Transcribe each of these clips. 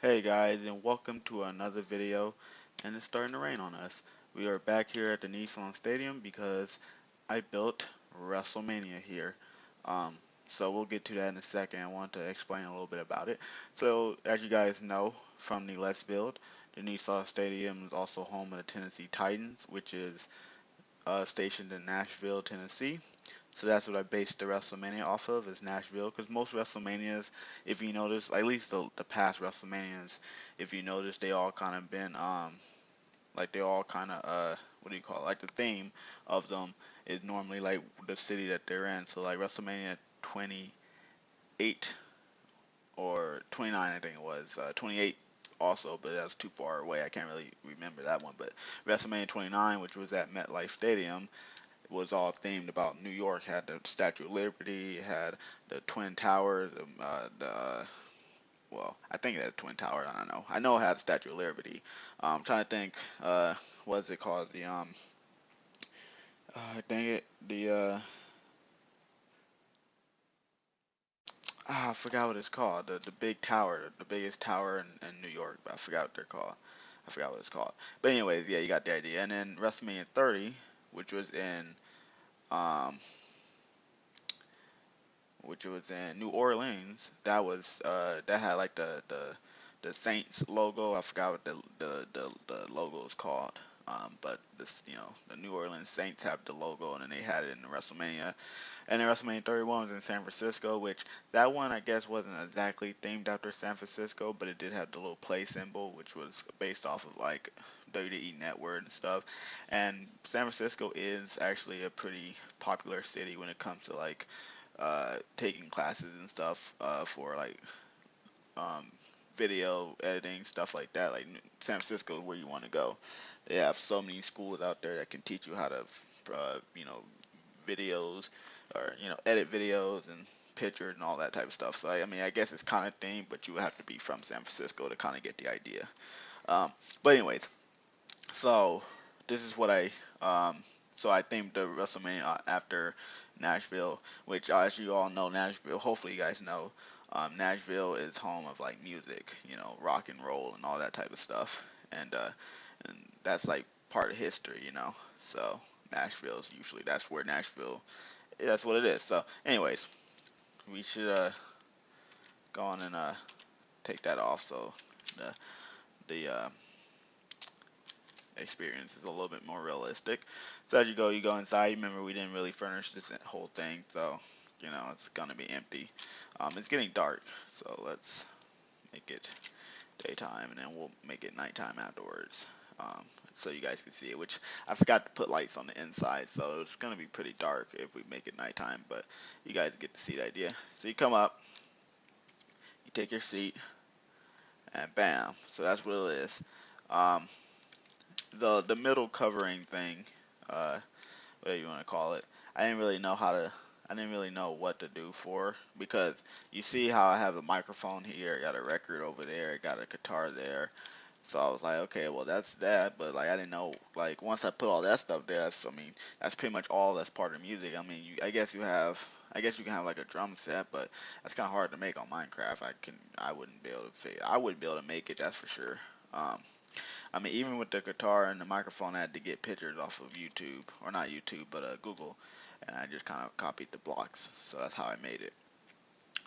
Hey guys, and welcome to another video. And it's starting to rain on us. We are back here at the Nissan Stadium because I built Wrestlemania here. Um, so we'll get to that in a second. I want to explain a little bit about it. So, as you guys know from the Let's Build, the Nissan Stadium is also home of the Tennessee Titans, which is stationed in Nashville, Tennessee. So that's what I based the WrestleMania off of is Nashville, because most WrestleManias, if you notice, at least the past WrestleManias, if you notice, they all kind of been like they all kind of what do you call it? Like the theme of them is normally like the city that they're in. So like WrestleMania 28 or 29, I think it was 28 also, but that was too far away. I can't really remember that one. But WrestleMania 29, which was at MetLife Stadium, was all themed about New York. Had the Statue of Liberty, had the Twin Towers, well, I think it had a Twin Tower. I don't know. I know it had the Statue of Liberty. I'm trying to think. What is it called? Dang it, I forgot what it's called. The big tower, the biggest tower in New York. But I forgot what they're called. I forgot what it's called. But anyways, yeah, you got the idea. And then WrestleMania 30, which was in um which was in New Orleans. That had like the Saints logo. I forgot what the logo is called. But this, the New Orleans Saints have the logo, and then they had it in the WrestleMania. And then WrestleMania 31 was in San Francisco, which that one I guess wasn't exactly themed after San Francisco, but it did have the little play symbol, which was based off of like WWE Network and stuff. And San Francisco is actually a pretty popular city when it comes to like taking classes and stuff for like um, video editing stuff like that. Like San Francisco is where you want to go. They have so many schools out there that can teach you how to, videos or edit videos and pictures and all that type of stuff. So I mean, I guess it's kind of thing, but you would have to be from San Francisco to kind of get the idea. But anyways, so this is what I themed the WrestleMania after Nashville, which as you all know, Nashville. Hopefully, you guys know, Nashville is home of like music, rock and roll and all that type of stuff, and that's like part of history, So Nashville is usually that's what it is. So, anyways, we should go on and take that off so the the experience is a little bit more realistic. So as you go inside. Remember, we didn't really furnish this whole thing, so it's gonna be empty. It's getting dark, so let's make it daytime, and then we'll make it nighttime afterwards. So you guys can see it. Which I forgot to put lights on the inside, so it's gonna be pretty dark if we make it nighttime. But you guys get to see the idea. So you come up, you take your seat, and bam. So that's what it is. Um, the middle covering thing, uh, whatever you want to call it. I didn't really know how to. I didn't really know what to do for because you see how I have a microphone here, I got a record over there, I got a guitar there. So I was like, okay, well that's that, but like I didn't know like once I put all that stuff there, I mean that's pretty much all that's part of music. I mean, I guess you can have like a drum set, but that's kind of hard to make on Minecraft. I wouldn't be able to I wouldn't be able to make it, that's for sure. Um, I mean, even with the guitar and the microphone, I had to get pictures off of YouTube, or not YouTube, but Google, and I just kind of copied the blocks. So that's how I made it.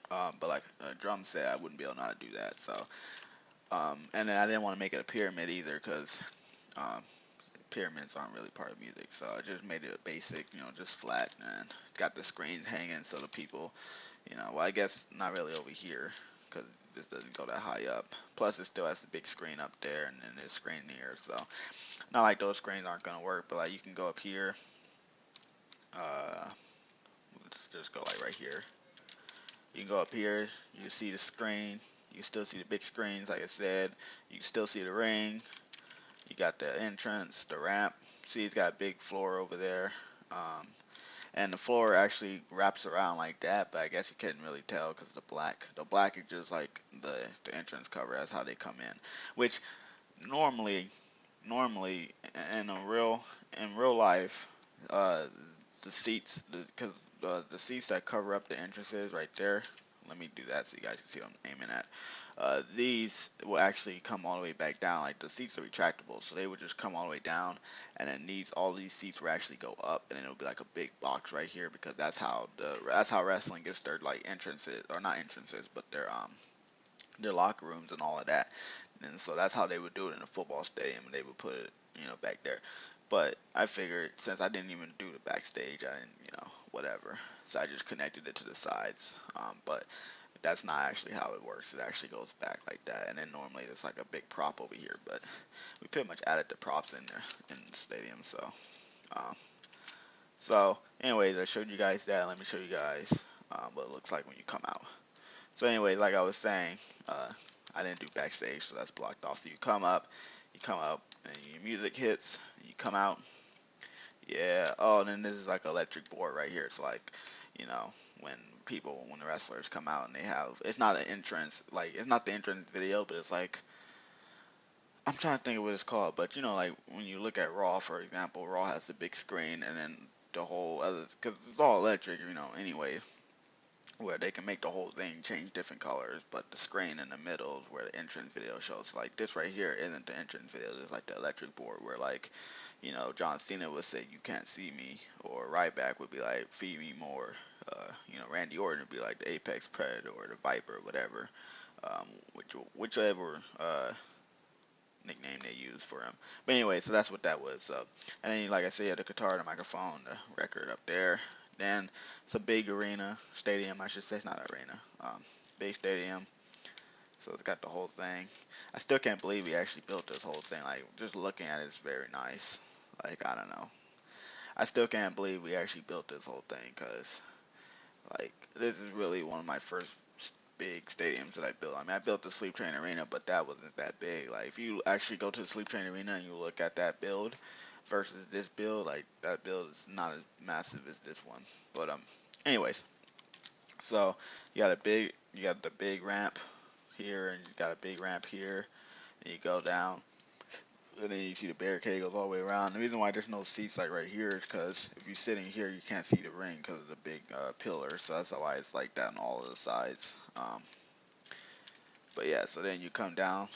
But like a drum set, I wouldn't be able to know how to do that. So, and then I didn't want to make it a pyramid either, because um, pyramids aren't really part of music. So I just made it a basic, just flat, and got the screens hanging so the people, well, I guess not really over here because this doesn't go that high up. Plus, it still has a big screen up there and then there's a screen here. So, not like those screens aren't gonna work, but like you can go up here. Uh, let's just go like right here. You can go up here. You can see the screen. You can still see the big screens, like I said. You can still see the ring. You got the entrance, the ramp. See, it's got a big floor over there. Um, and the floor actually wraps around like that, but I guess you couldn't really tell because the black. The black is just like the entrance cover. That's how they come in. Which normally, normally in real life, uh, the seats, because the seats that cover up the entrances right there, let me do that so you guys can see what I'm aiming at. These will actually come all the way back down. Like the seats are retractable, so they would just come all the way down, and then all these seats will actually go up, and then it'll be like a big box right here because that's how wrestling gets their like entrances, or not entrances, but their locker rooms and all of that. And so that's how they would do it in a football stadium. They would put it, back there. But I figured since I didn't even do the backstage, I didn't, whatever. So I just connected it to the sides. But that's not actually how it works. It actually goes back like that. And then normally there's like a big prop over here. But we pretty much added the props in there in the stadium. Um, so anyways, I showed you guys that. Let me show you guys what it looks like when you come out. So anyway, like I was saying, I didn't do backstage, so that's blocked off. So you come up, and your music hits, and you come out. Yeah. Oh, and then this is like electric board right here. It's like, you know, when when the wrestlers come out and it's not an entrance, like it's not the entrance video, but it's like, I'm trying to think of what it's called, but like when you look at Raw, for example, Raw has the big screen, and then the whole other, because it's all electric, anyway, where they can make the whole thing change different colors, but the screen in the middle is where the entrance video shows. Like this right here isn't the entrance video, it's like the electric board where like, John Cena would say you can't see me, or Ryback would be like feed me more. Randy Orton would be like the Apex Predator or the Viper, whatever, whichever nickname they use for him. But anyway, so that's what that was. So, and then like I said, the guitar, the microphone, the record up there. Then it's a big arena, stadium, I should say. It's not arena, big stadium. So it's got the whole thing. I still can't believe we actually built this whole thing. Like just looking at it, it's very nice. Like I don't know. I still can't believe we actually built this whole thing because like this is really one of my first big stadiums that I built. I mean, I built the Sleep Train Arena, but that wasn't that big. Like, if you actually go to the Sleep Train Arena and you look at that build versus this build, like that build is not as massive as this one. But anyways, so you got the big ramp here, and you got a big ramp here, and you go down. And then you see the barricade goes all the way around. The reason why there's no seats like right here is because if you're sitting here, you can't see the ring because of the big pillar. So that's why it's like that on all of the sides. But yeah, so then you come down,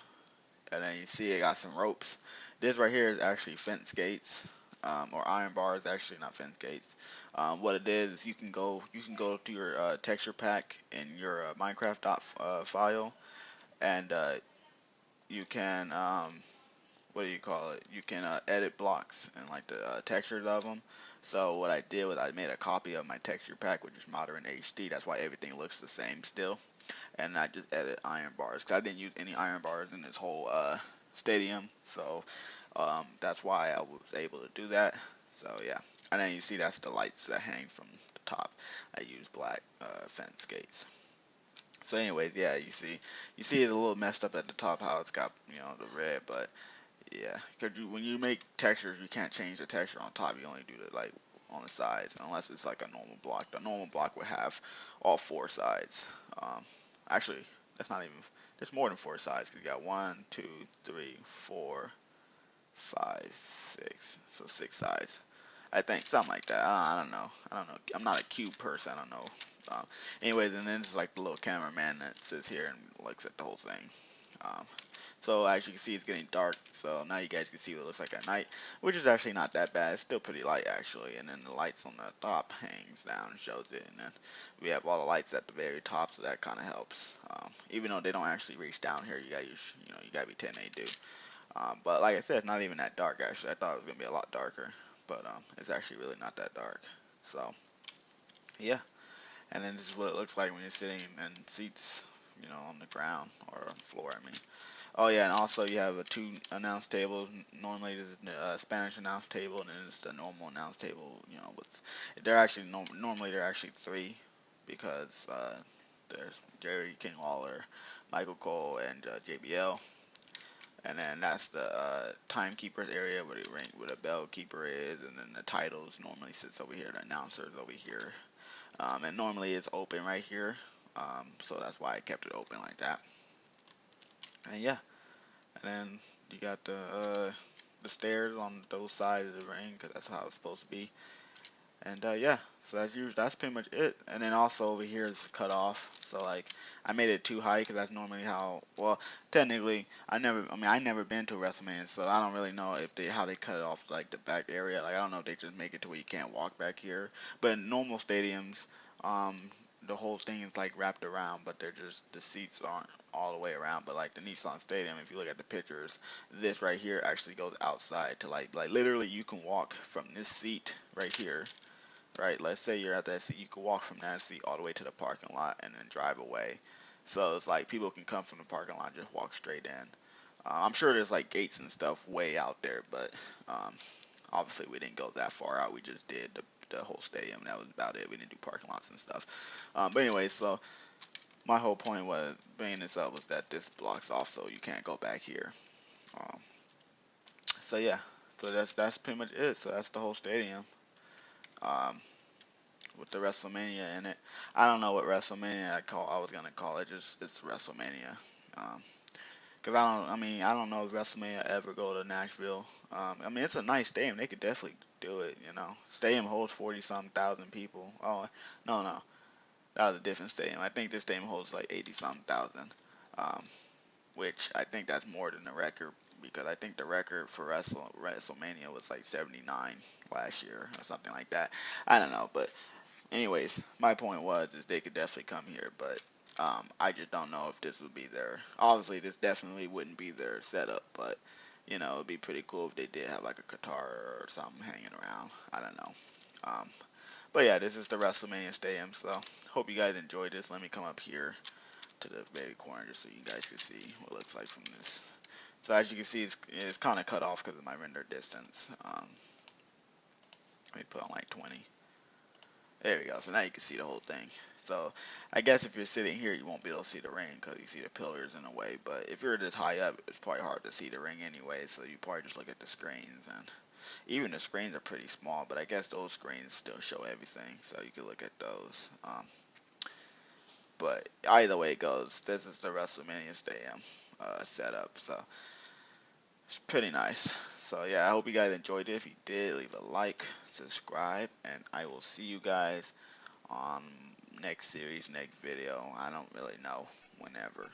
and then you see it got some ropes. This right here is actually fence gates, or iron bars. Actually, not fence gates. What it is you can go to your texture pack in your Minecraft file, and you can what do you call it? You can edit blocks and like the textures of them. So what I did was I made a copy of my texture pack, which is modern HD. That's why everything looks the same still. And I just added iron bars because I didn't use any iron bars in this whole stadium. So that's why I was able to do that. So yeah, and then you see that's the lights that hang from the top. I use black fence gates. So anyways, yeah, you see it a little messed up at the top how it's got the red, but yeah, because when you make textures, you can't change the texture on top. You only do it like on the sides, unless it's like a normal block. The normal block would have all four sides. Um, Actually, that's not even. There's more than four sides. 'Cause you got one, two, three, four, five, six. So six sides. I think something like that. I don't know. I don't know. I'm not a cube person. I don't know. Anyways, and then it's like the little cameraman that sits here and looks at the whole thing. Um, so as you can see, it's getting dark. So now you guys can see what it looks like at night, which is actually not that bad. It's still pretty light actually. And then the lights on the top hangs down and shows it. And then we have all the lights at the very top, so that kind of helps. Even though they don't actually reach down here, you gotta use, you gotta be 1080. But like I said, it's not even that dark actually. I thought it was gonna be a lot darker, but it's actually really not that dark. So yeah. And then this is what it looks like when you're sitting in seats, on the ground or on the floor. I mean. Oh yeah, and also you have a two announce table. Normally there's a Spanish announce table, and then it's the normal announce table. With they're actually normally they're actually three because there's Jerry King Lawler, Michael Cole, and JBL, and then that's the timekeepers area where the ring where the bell keeper is, and then the titles normally sits over here. The announcers over here, and normally it's open right here. So that's why I kept it open like that. And yeah. And then you got the stairs on those sides of the ring because that's how it's supposed to be. And yeah, so that's pretty much it. And then also over here is cut off. So like I made it too high because that's normally how. Well, technically I never been to WrestleMania, so I don't really know if they how they cut it off like the back area. Like I don't know if they just make it to where you can't walk back here. But in normal stadiums, um, the whole thing is like wrapped around, but they're just the seats aren't all the way around. But like the Nissan Stadium, if you look at the pictures, this right here actually goes outside to like literally you can walk from this seat right here, right? Let's say you're at that seat, you can walk from that seat all the way to the parking lot and then drive away. So it's like people can come from the parking lot and just walk straight in. I'm sure there's like gates and stuff way out there, but um, obviously we didn't go that far out. We just did the whole stadium. That was about it. We didn't do parking lots and stuff. But anyway, so my whole point was bringing this up was that this blocks off, so you can't go back here. Um, so yeah, so that's pretty much it. So that's the whole stadium. Um, with the WrestleMania in it. I don't know what WrestleMania I was gonna call it. Just it's WrestleMania. Um, Cause I don't know if WrestleMania ever go to Nashville. I mean, it's a nice stadium. They could definitely do it. You know, stadium holds 40 some thousand people. Oh, no, that was a different stadium. I think this stadium holds like 80 some thousand. Um, which I think that's more than the record because I think the record for WrestleMania was like 79 last year or something like that. I don't know, but anyways, my point was is they could definitely come here, but I just don't know if this would be their. Obviously, this definitely wouldn't be their setup, but you know, it'd be pretty cool if they did have like a guitar or something hanging around. I don't know. Um, but yeah, this is the WrestleMania Stadium, so hope you guys enjoyed this. Let me come up here to the very corner just so you guys can see what it looks like from this. So as you can see, it's kind of cut off because of my render distance. Let me put on like 20. There we go. So now you can see the whole thing. So I guess if you're sitting here, you won't be able to see the ring because you see the pillars in a way. But if you're this high up, it's probably hard to see the ring anyway. So you probably just look at the screens, and even the screens are pretty small. But I guess those screens still show everything, so you can look at those. But either way it goes, this is the WrestleMania Stadium setup. So it's pretty nice. So yeah, I hope you guys enjoyed it. If you did, leave a like, subscribe, and I will see you guys on next series, next video. I don't really know whenever.